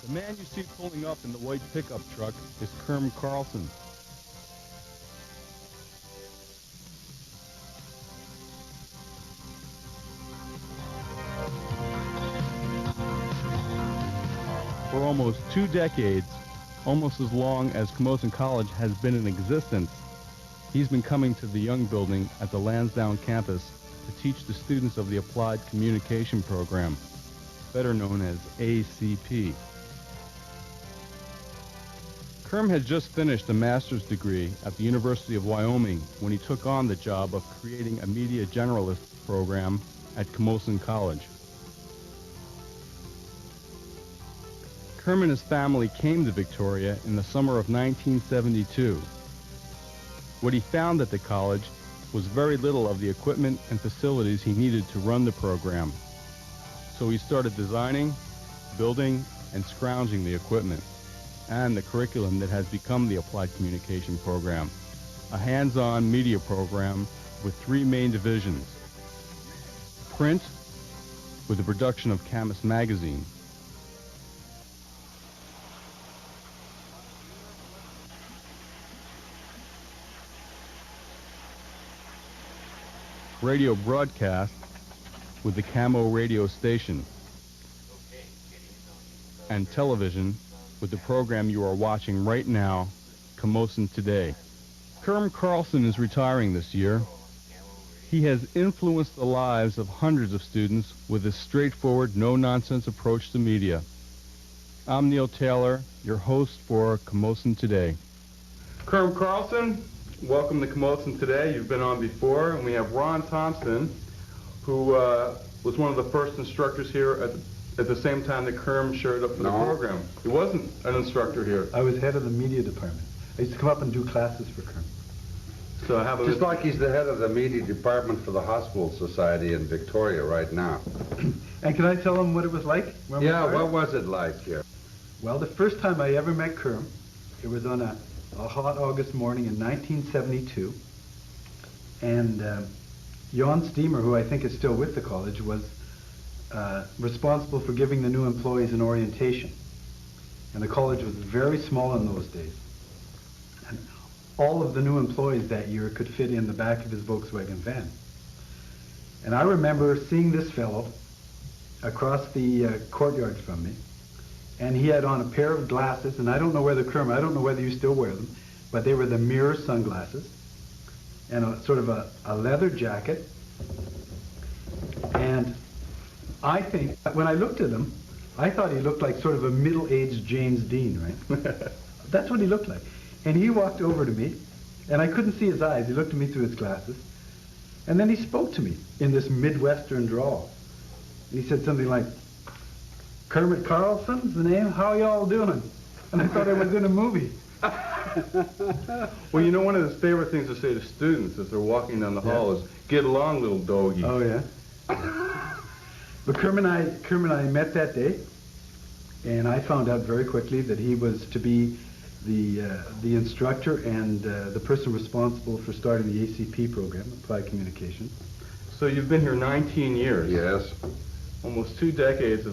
The man you see pulling up in the white pickup truck is Kerm Carlson. For almost 2 decades, almost as long as Camosun College has been in existence, he's been coming to the Young Building at the Lansdowne campus to teach the students of the Applied Communication Program, better known as ACP. Kerm had just finished a master's degree at the University of Wyoming when he took on the job of creating a media generalist program at Camosun College. Kerm and his family came to Victoria in the summer of 1972. What he found at the college was very little of the equipment and facilities he needed to run the program. So he started designing, building, and scrounging the equipment and the curriculum that has become the Applied Communication Program, a hands-on media program with 3 main divisions. Print, with the production of Camosun magazine. Radio broadcast with the Camo radio station. And television with the program you are watching right now, Camosun Today. Kerm Carlson is retiring this year. He has influenced the lives of hundreds of students with his straightforward, no-nonsense approach to media. I'm Neil Taylor, your host for Camosun Today. Kerm Carlson, welcome to Camosun Today. You've been on before, and we have Ron Thompson, who was one of the first instructors here at the same time that Kerm showed up for the program. He wasn't an instructor here. I was head of the media department. I used to come up and do classes for Kerm. So how about just like he's the head of the media department for the Hospital Society in Victoria right now. And can I tell him what it was like? Yeah, what was it like here? Well, the first time I ever met Kerm, it was on a hot August morning in 1972. And Jan Steamer, who I think is still with the college, was responsible for giving the new employees an orientation. And the college was very small in those days. And all of the new employees that year could fit in the back of his Volkswagen van. And I remember seeing this fellow across the courtyard from me, and he had on a pair of glasses, and I don't know whether Kerm, I don't know whether you still wear them, but they were the mirror sunglasses, and a sort of a leather jacket. And I think, when I looked at him, I thought he looked like sort of a middle-aged James Dean, right? That's what he looked like. And he walked over to me, and I couldn't see his eyes. He looked at me through his glasses. And then he spoke to me in this Midwestern drawl. He said something like, "Kermit Carlson's the name? How y'all doing?" And I thought I was in a movie. Well, you know, one of his favorite things to say to students as they're walking down the hall is, "Get along, little doggy." Oh, yeah? But Kerm and I met that day, and I found out very quickly that he was to be the instructor and the person responsible for starting the ACP program, Applied Communication. So you've been here 19 years. Yes. Almost 2 decades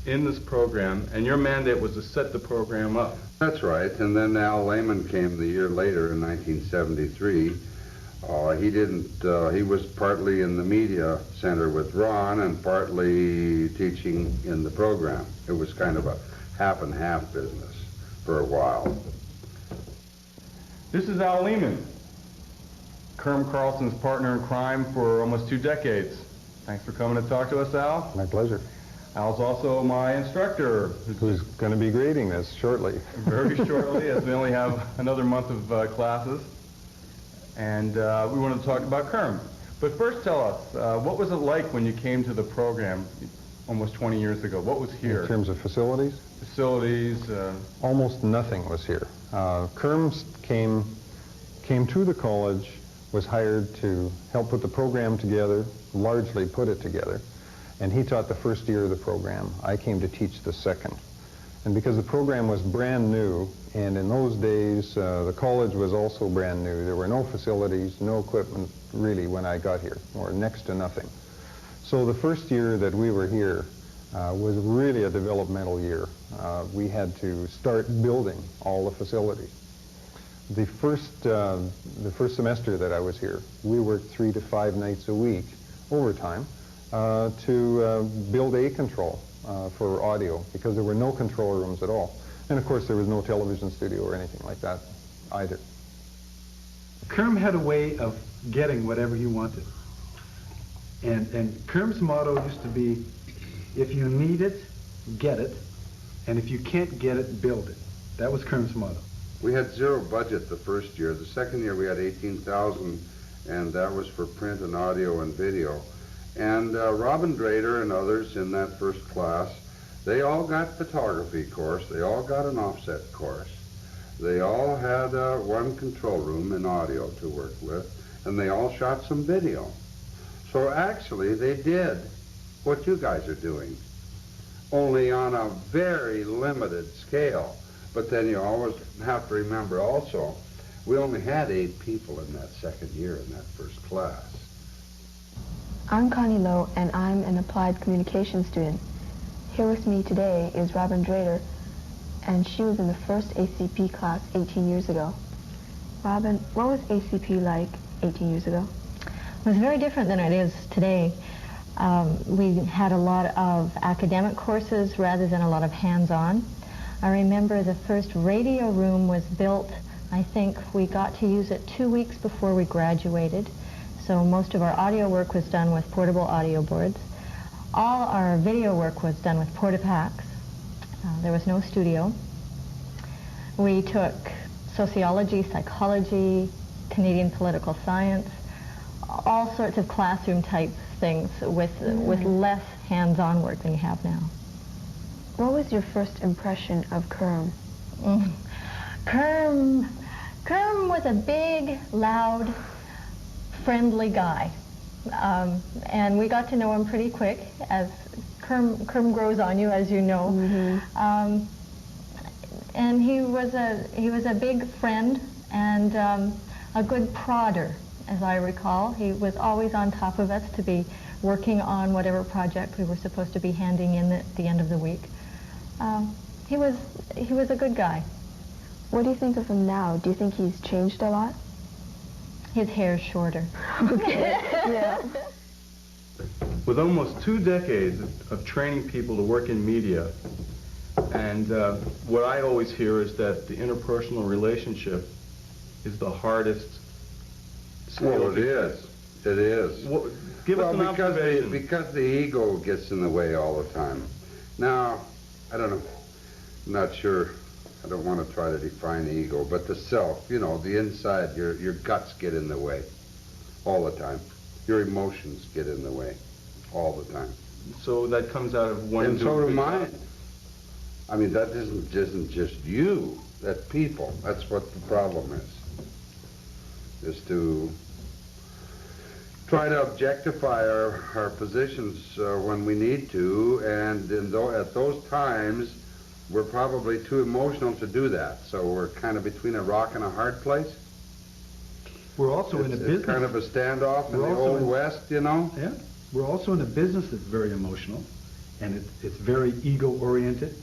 in this program, and your mandate was to set the program up. That's right. And then Al Lehman came the year later in 1973. He was partly in the media center with Ron and partly teaching in the program. It was kind of a half and half business for a while. This is Al Lehman, Kerm Carlson's partner in crime for almost 2 decades. Thanks for coming to talk to us, Al. My pleasure. Al's also my instructor. Who's going to be grading this shortly. Very shortly, as we only have another month of classes. And we wanted to talk about Kerm. But first tell us, what was it like when you came to the program almost 20 years ago? What was here? In terms of facilities? Facilities? Almost nothing was here. Kerm came to the college, was hired to help put the program together, largely put it together, and he taught the first year of the program. I came to teach the second. And because the program was brand new, and in those days the college was also brand new, there were no facilities, no equipment really when I got here, or next to nothing. So the first year that we were here, was really a developmental year. We had to start building all the facilities. The first semester that I was here, we worked 3 to 5 nights a week overtime to build a control for audio, because there were no control rooms at all. And of course there was no television studio or anything like that either. Kerm had a way of getting whatever he wanted. And Kerm's motto used to be, if you need it, get it, and if you can't get it, build it. That was Kerm's motto. We had zero budget the first year. The second year we had 18,000, and that was for print and audio and video. And Robin Drader and others in that first class, they all got photography course, they all got an offset course. They all had one control room in audio to work with, and they all shot some video. So actually they did what you guys are doing, only on a very limited scale. But then you always have to remember also, we only had 8 people in that second year in that first class. I'm Connie Low, and I'm an applied communication student. Here with me today is Robin Drader, and she was in the first ACP class 18 years ago. Robin, what was ACP like 18 years ago? It was very different than it is today. We had a lot of academic courses rather than a lot of hands-on. I remember the first radio room was built, I think we got to use it 2 weeks before we graduated. So most of our audio work was done with portable audio boards. All our video work was done with Portapacks. There was no studio. We took sociology, psychology, Canadian political science, all sorts of classroom type things with less hands-on work than you have now. What was your first impression of Kerm? Kerm was a big, loud, friendly guy. And we got to know him pretty quick, as Kerm grows on you, as you know. Mm-hmm. And he was a big friend and a good prodder, as I recall. He was always on top of us to be working on whatever project we were supposed to be handing in at the end of the week. He was a good guy. What do you think of him now? Do you think he's changed a lot? His hair's shorter. Okay. Yeah. With almost 2 decades of training people to work in media, and what I always hear is that the interpersonal relationship is the hardest skill. Well, it is. It is. Well, give us an observation. Because the ego gets in the way all the time. Now, I don't know. I'm not sure. I don't want to try to define the ego, but the self, you know, the inside, your guts get in the way all the time. Your emotions get in the way all the time. So that comes out of one. And so do mine. I mean, that isn't just you. That's people. That's what the problem is to try to objectify our positions when we need to, and at those times, we're probably too emotional to do that. So we're kind of between a rock and a hard place. We're also in a business. It's kind of a standoff in the Old West, you know? Yeah. We're also in a business that's very emotional, and it's very ego-oriented.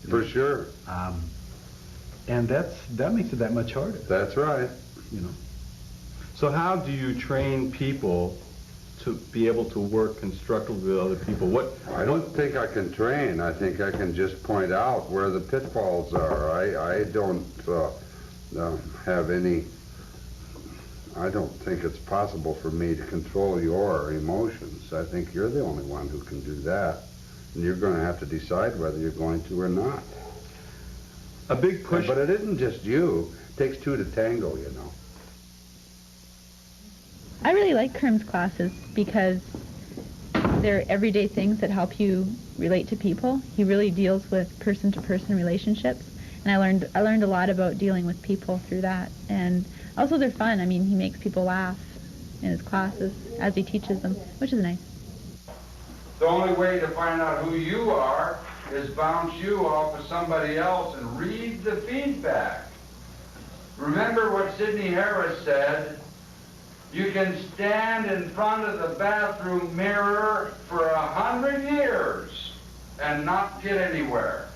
For sure. And that makes it that much harder. That's right. You know. So how do you train people to be able to work constructively with other people? I don't think I can train. I think I can just point out where the pitfalls are. I don't have any. I don't think it's possible for me to control your emotions. I think you're the only one who can do that. And you're going to have to decide whether you're going to or not. A big push. But it isn't just you. It takes 2 to tango, you know. I really like Kerm's classes because they're everyday things that help you relate to people. He really deals with person-to-person relationships, and I learned a lot about dealing with people through that. And also they're fun. I mean, he makes people laugh in his classes as he teaches them, which is nice. The only way to find out who you are is bounce you off of somebody else and read the feedback. Remember what Sidney Harris said, you can stand in front of the bathroom mirror for 100 years and not get anywhere.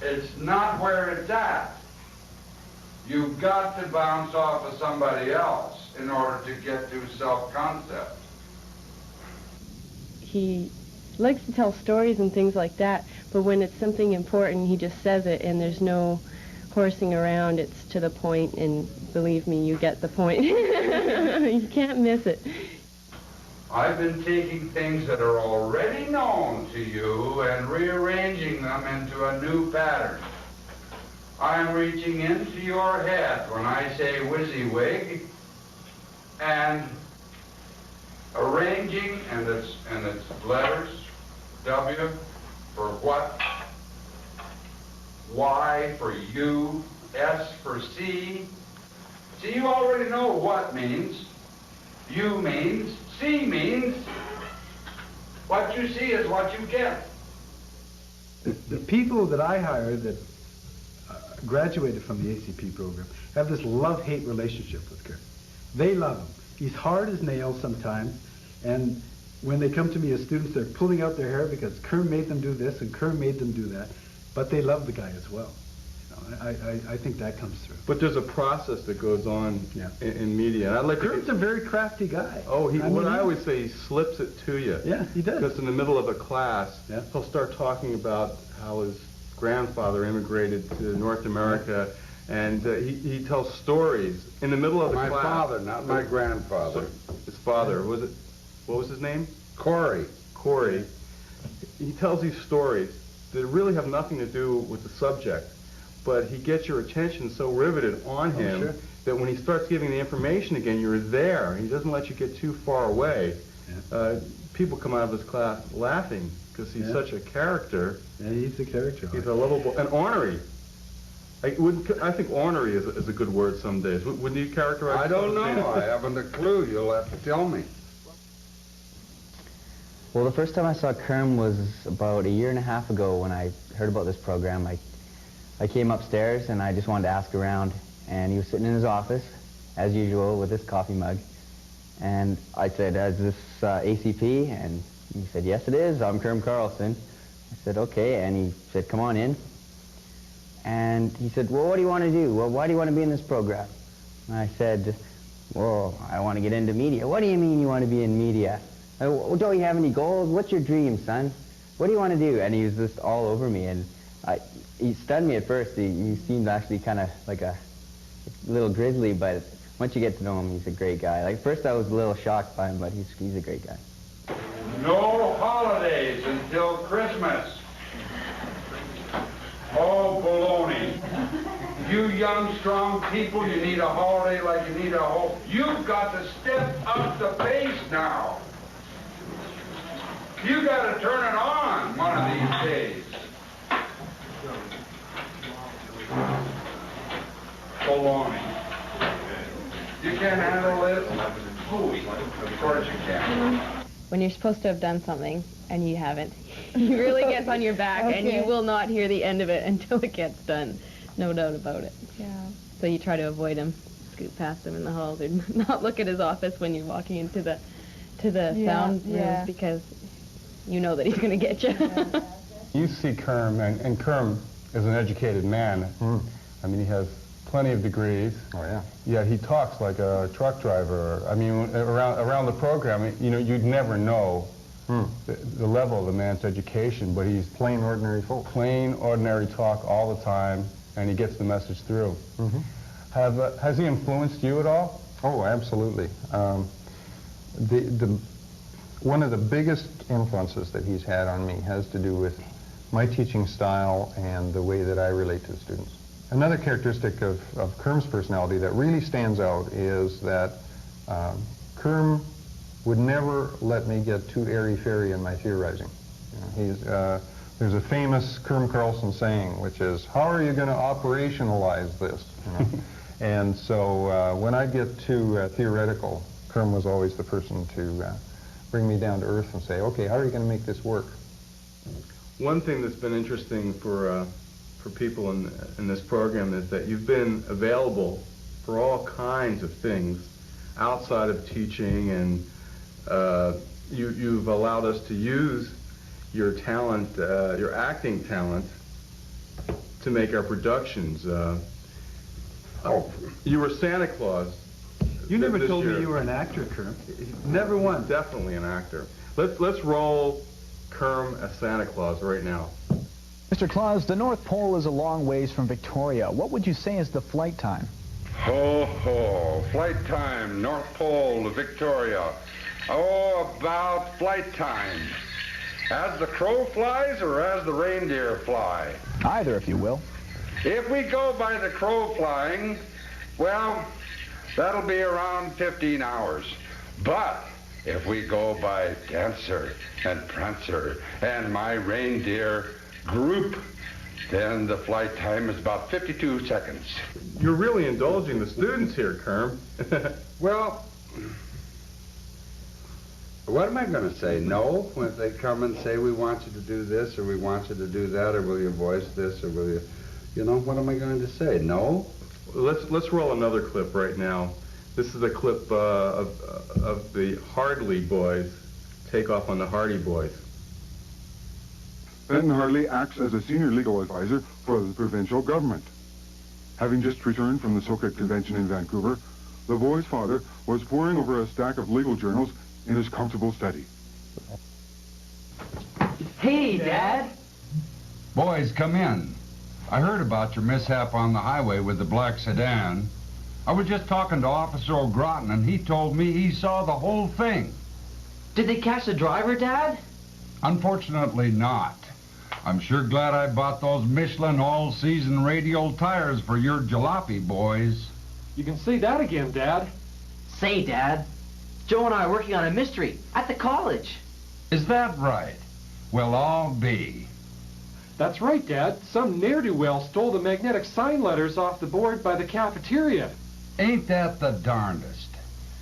It's not where it's at. You've got to bounce off of somebody else in order to get to self-concept. He likes to tell stories and things like that, but when it's something important, he just says it, and there's no horsing around. It's to the point, and believe me, you get the point. You can't miss it. I've been taking things that are already known to you and rearranging them into a new pattern. I'm reaching into your head when I say WYSIWYG and arranging and its letters, W for what, Y for you, S for C. See, you already know what means. U means, C means, what you see is what you get. The people that I hire that graduated from the ACP program have this love-hate relationship with Kerm. They love him. He's hard as nails sometimes, and when they come to me as students, they're pulling out their hair because Kerm made them do this and Kerm made them do that, but they love the guy as well. I think that comes through. But there's a process that goes on in media. And I'd like Kerm's a very crafty guy. Oh, I always say he slips it to you. Yeah, he does. Because in the middle of a class, he'll start talking about how his grandfather immigrated to North America, and he tells stories in the middle of the class. My father, not my grandfather. His father, what was his name? Corey. He tells these stories that really have nothing to do with the subject, but he gets your attention so riveted on him that when he starts giving the information again, you're there. He doesn't let you get too far away. People come out of this class laughing because he's such a character. Yeah, he's a character. He's a lovable and ornery. I think ornery is a good word some days. Wouldn't you characterize? I don't know. I haven't a clue. You'll have to tell me. Well, the first time I saw Kerm was about 1.5 years ago when I heard about this program. I came upstairs and I just wanted to ask around, and he was sitting in his office, as usual, with his coffee mug. And I said, "Is this ACP?" And he said, "Yes, it is. I'm Kerm Carlson." I said, "Okay." And he said, "Come on in." And he said, "Well, what do you want to do? Well, why do you want to be in this program?" And I said, "Well, I want to get into media." "What do you mean you want to be in media? Well, don't you have any goals? What's your dream, son? What do you want to do?" And he was just all over me. And he stunned me at first. He seemed actually kind of like a little grizzly, but once you get to know him, he's a great guy. Like, first I was a little shocked by him, but he's a great guy. No holidays until Christmas. Oh, baloney. You young, strong people, you need a holiday like you need a whole... You've got to step up the pace now. You got to turn it on one of these days. Baloney. You can't handle this? Of course you can. When you're supposed to have done something and you haven't, he really gets on your back, and you will not hear the end of it until it gets done. No doubt about it. Yeah. So you try to avoid him, scoot past him in the halls, or not look at his office when you're walking into the sound rooms, because you know that he's going to get you. You see Kerm, and Kerm is an educated man. I mean, he has plenty of degrees. Oh, yeah. Yeah, he talks like a truck driver. I mean, around the program, you know, you'd never know the level of the man's education, but he's plain ordinary folk. Plain ordinary talk all the time, and he gets the message through. Has he influenced you at all? Oh, absolutely. One of the biggest influences that he's had on me has to do with my teaching style and the way that I relate to the students. Another characteristic of Kerm's personality that really stands out is that Kerm would never let me get too airy-fairy in my theorizing. You know, there's a famous Kerm Carlson saying, which is, "How are you going to operationalize this?" You know? And so when I get too theoretical, Kerm was always the person to bring me down to earth and say, "Okay, how are you going to make this work?" One thing that's been interesting for people in this program is that you've been available for all kinds of things outside of teaching, and you've allowed us to use your talent, your acting talent, to make our productions. You were Santa Claus. You never this told year. me you were an actor, Kerm. Never once. Definitely an actor. Let's roll Kerm as Santa Claus right now. Mr. Claus, the North Pole is a long ways from Victoria. What would you say is the flight time? Ho, ho. Flight time, North Pole to Victoria. Oh, about flight time. As the crow flies or as the reindeer fly? Either, if you will. If we go by the crow flying, well, that'll be around 15 hours. But if we go by Dancer and Prancer and my reindeer group, then the flight time is about 52 seconds. You're really indulging the students here, Kerm. Well, what am I going to say? No? When they come and say, we want you to do this, or we want you to do that, or will you voice this, or will you... You know, what am I going to say? No? Let's roll another clip right now. This is a clip of the Hardley boys take off on the Hardy boys. Ben Harley acts as a senior legal advisor for the provincial government. Having just returned from the SOCAT convention in Vancouver, the boy's father was poring over a stack of legal journals in his comfortable study. Hey, Dad! Boys, come in. I heard about your mishap on the highway with the black sedan. I was just talking to Officer O'Groton, and he told me he saw the whole thing. Did they catch the driver, Dad? Unfortunately not. I'm sure glad I bought those Michelin all-season radial tires for your jalopy, boys. You can say that again, Dad. Say, Dad, Joe and I are working on a mystery at the college. Is that right? Well, I'll be. That's right, Dad. Some ne'er-do-well stole the magnetic sign letters off the board by the cafeteria. Ain't that the darndest?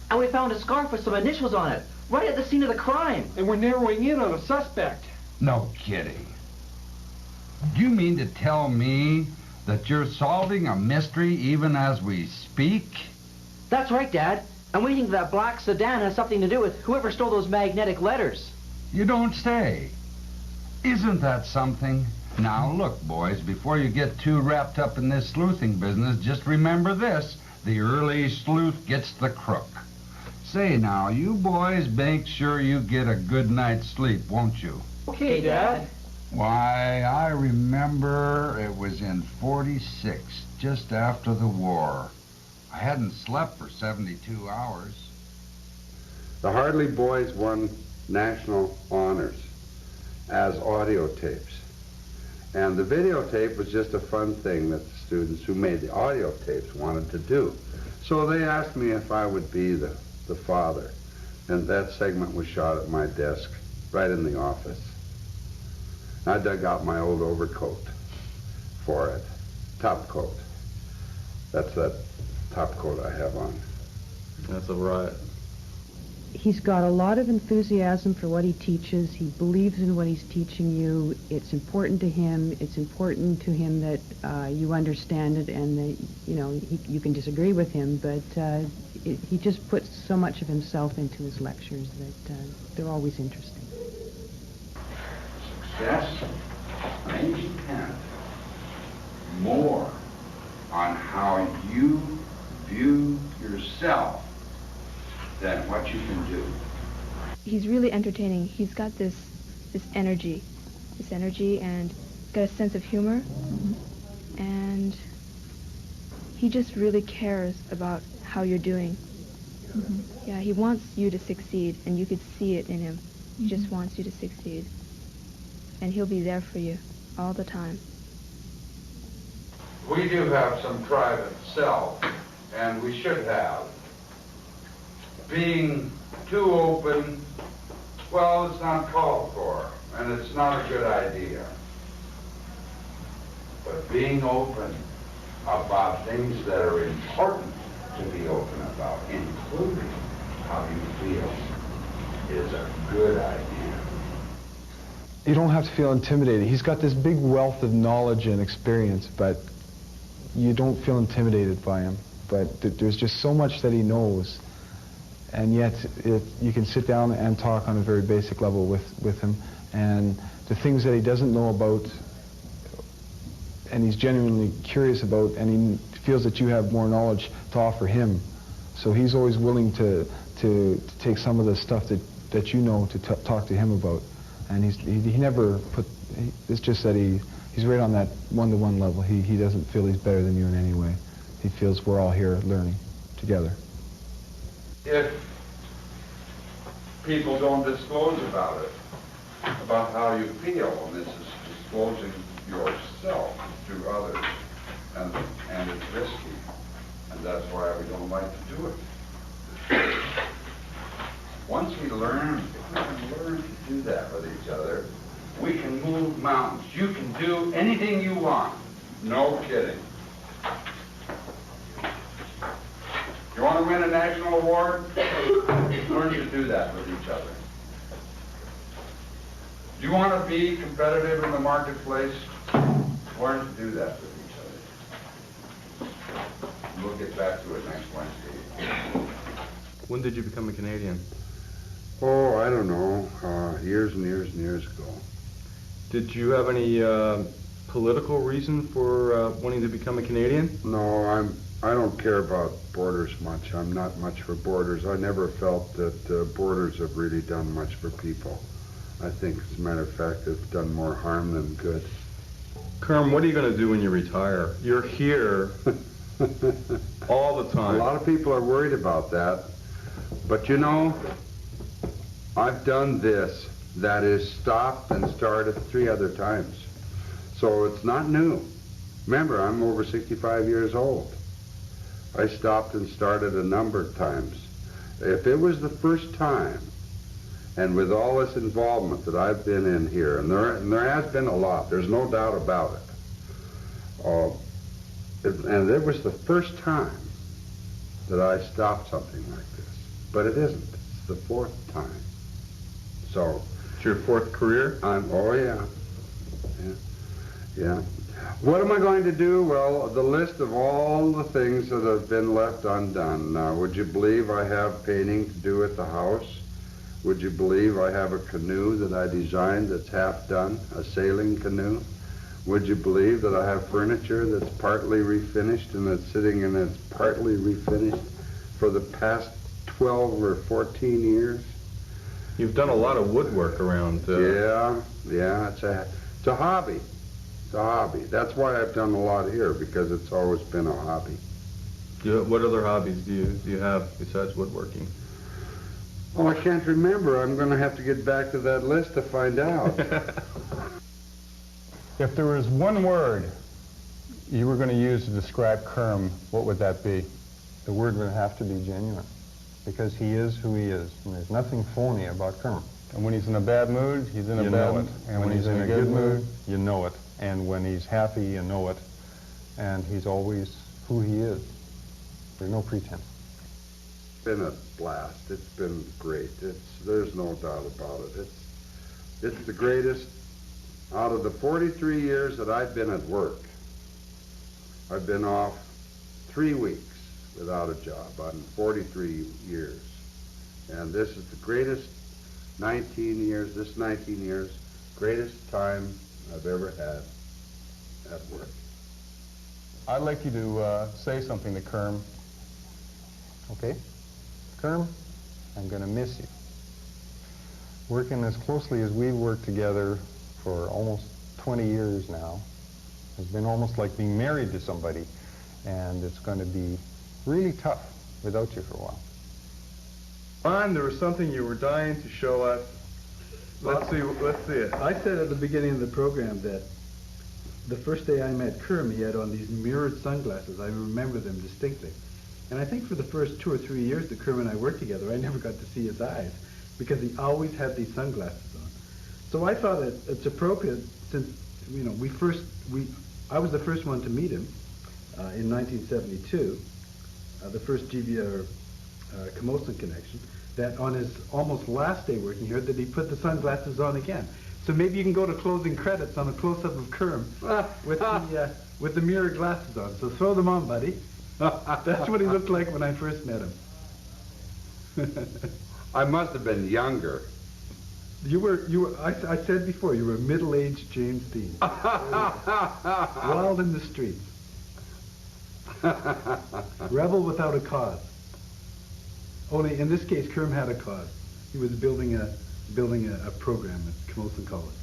And we found a scarf with some initials on it, right at the scene of the crime. And we're narrowing in on a suspect. No kidding. Do you mean to tell me that you're solving a mystery even as we speak? That's right, Dad. And we think that black sedan has something to do with whoever stole those magnetic letters. You don't say. Isn't that something? Now, look, boys, before you get too wrapped up in this sleuthing business, just remember this. The early sleuth gets the crook. Say now, you boys make sure you get a good night's sleep, won't you? Okay, Dad. Why, I remember it was in '46, just after the war. I hadn't slept for 72 hours. The Hardley boys won national honors as audio tapes. And the videotape was just a fun thing that the students who made the audio tapes wanted to do. So they asked me if I would be the father. And that segment was shot at my desk, right in the office. I dug out my old overcoat for it, top coat. That's that top coat I have on. That's all right. He's got a lot of enthusiasm for what he teaches. He believes in what he's teaching you. It's important to him. It's important to him that you understand it and that, you know, you can disagree with him, but he just puts so much of himself into his lectures that they're always interesting. Success may depend more on how you view yourself than what you can do. He's really entertaining. He's got this energy, and got a sense of humor, and he just really cares about how you're doing. Yeah, he wants you to succeed, and you could see it in him. He just wants you to succeed, and he'll be there for you all the time. We do have some private self, and we should have. Being too open, well, it's not called for, and it's not a good idea. But being open about things that are important to be open about, including how you feel, is a good idea. You don't have to feel intimidated. He's got this big wealth of knowledge and experience, but you don't feel intimidated by him. But there's just so much that he knows. and yet you can sit down and talk on a very basic level with him, and the things that he doesn't know about and he's genuinely curious about, and he feels that you have more knowledge to offer him. So he's always willing to take some of the stuff that you know to talk to him about. And he never put, it's just that he's right on that one-to-one level. He doesn't feel he's better than you in any way. He feels we're all here learning together. If people don't disclose about it, about how you feel, and this is disclosing yourself to others, and it's risky, and that's why we don't like to do it. Once we learn, if we can learn to do that with each other, we can move mountains. You can do anything you want. No kidding. You want to win a national award? Learn to do that with each other. Do you want to be competitive in the marketplace? Learn to do that with each other. We'll get back to it next Wednesday. When did you become a Canadian? Oh, I don't know. Years and years and years ago. Did you have any political reason for wanting to become a Canadian? No, I don't care about borders much. I'm not much for borders. I never felt that borders have really done much for people. I think, as a matter of fact, it's done more harm than good. Kerm, what are you going to do when you retire? You're here all the time. A lot of people are worried about that. But you know, I've done this. That is, stopped and started 3 other times. So it's not new. Remember, I'm over 65 years old. I stopped and started a number of times. If it was the first time, and with all this involvement that I've been in here, and there has been a lot, there's no doubt about it. And it was the first time that I stopped something like this. But it isn't. It's the 4th time. So. It's your 4th career? Oh, yeah. Yeah. What am I going to do? Well, the list of all the things that have been left undone. Now, would you believe I have painting to do at the house? Would you believe I have a canoe that I designed that's half done, a sailing canoe? Would you believe that I have furniture that's partly refinished and that's sitting and it's partly refinished for the past 12 or 14 years? You've done a lot of woodwork around. Yeah, it's a hobby. It's a hobby. That's why I've done a lot here, because it's always been a hobby. What other hobbies do you have besides woodworking? Oh, I can't remember. I'm going to have to get back to that list to find out. If there was one word you were going to use to describe Kerm, what would that be? The word would have to be genuine, because he is who he is, and there's nothing phony about Kerm. And when he's in a bad mood, he's in a bad mood. And when he's in a good mood, you know it. And when he's happy, you know it. And he's always who he is. There's no pretense. It's been a blast. It's been great. There's no doubt about it. It's the greatest. Out of the 43 years that I've been at work, I've been off 3 weeks without a job. I'm 43 years. And this is the greatest 19 years, greatest time I've ever had at work. I'd like you to say something to Kerm. Okay? Kerm, I'm going to miss you. Working as closely as we've worked together for almost 20 years now has been almost like being married to somebody, and it's going to be really tough without you for a while. Ron, there was something you were dying to show us. Let's see it. I said at the beginning of the program that the first day I met Kerm, he had on these mirrored sunglasses. I remember them distinctly. And I think for the first 2 or 3 years that Kerm and I worked together, I never got to see his eyes because he always had these sunglasses on. So I thought that it's appropriate, since I was the first one to meet him in 1972, the first GBA Camosun connection, that on his almost last day working here, that he put the sunglasses on again. So maybe you can go to closing credits on a close-up of Kerm with the mirror glasses on. So throw them on, buddy. That's what he looked like when I first met him. I must have been younger. I said before, you were middle-aged James Dean. Wild in the streets. Rebel without a cause. Only in this case, Kerm had a cause. He was building a program at Camosun College.